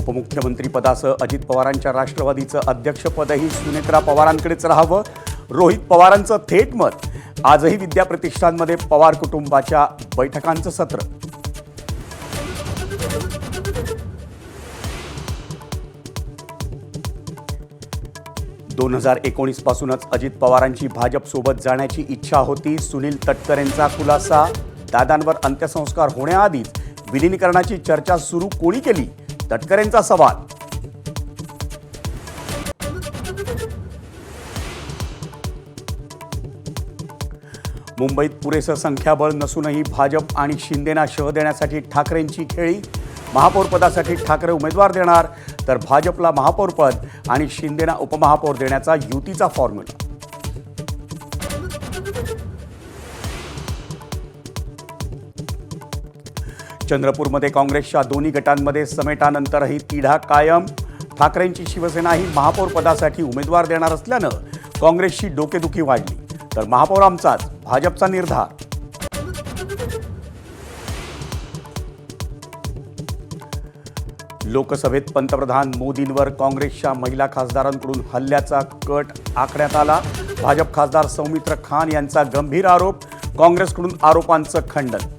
उपमुख्यमंत्री पदासह अजित पवारांच्या राष्ट्रवादीचं अध्यक्षपदही सुनेत्रा पवारांकडेच राहावं, रोहित पवारांचं थेट मत. आजही विद्याप्रतिष्ठानमध्ये पवार कुटुंबाच्या बैठकांचं सत्र. दोन 2019 पासूनच अजित पवारांची भाजपसोबत जाण्याची इच्छा होती. सुनील तटकरेंचा खुलासा. दादांवर अंत्यसंस्कार होण्याआधीच विलिनीकरणाची चर्चा सुरू कोणी केली? तटकरेंचा सवाल. मुंबईत पुरेसं संख्याबळ नसूनही भाजप आणि शिंदेना शह देण्यासाठी ठाकरेंची खेळी. महापौरपदासाठी ठाकरे उमेदवार देणार, तर भाजपला महापौरपद आणि शिंदेना उपमहापौर देण्याचा युतीचा फॉर्म्युला. चंद्रपूरमध्ये काँग्रेसच्या दोन्ही गटांमध्ये समेटानंतरही तिढा कायम. ठाकरेंची शिवसेनाही महापौरपदासाठी उमेदवार देणार असल्यानं काँग्रेसची डोकेदुखी वाढली, तर महापौर आमचाच, भाजपचा निर्धार. लोकसभेत पंतप्रधान मोदींवर काँग्रेसच्या महिला खासदारांकडून हल्ल्याचा कट आखण्यात आला. भाजप खासदार सौमित्र खान यांचा गंभीर आरोप. काँग्रेसकडून आरोपांचं खंडन.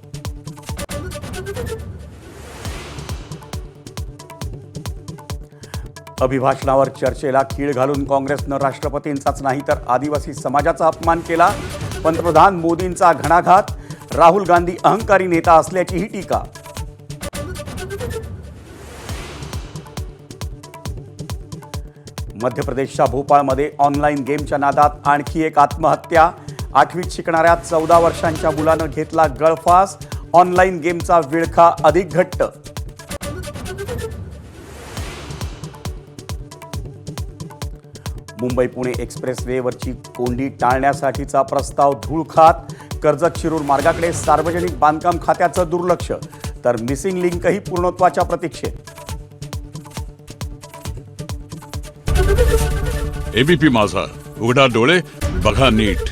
अभिभाषणावर चर्चेला खीळ घालून काँग्रेसनं राष्ट्रपतींचाच नाही तर आदिवासी समाजाचा अपमान केला. पंतप्रधान मोदींचा घणाघात. राहुल गांधी अहंकारी नेता असल्याचीही टीका. मध्य प्रदेशच्या भोपाळमध्ये ऑनलाईन गेमच्या नादात आणखी एक आत्महत्या. 8वीत शिकणाऱ्या 14 वर्षांच्या मुलानं घेतला गळफास. ऑनलाईन गेमचा विळखा अधिक घट्ट. मुंबई पुणे एक्सप्रेस वेवरची कोंडी टाळण्यासाठीचा प्रस्ताव धूळ खात. कर्जत शिरूर मार्गाकडे सार्वजनिक बांधकाम खात्याचं दुर्लक्ष, तर मिसिंग लिंकही पूर्णत्वाच्या प्रतीक्षेत. एबीपी माझा, उघडा डोळे बघा नीट.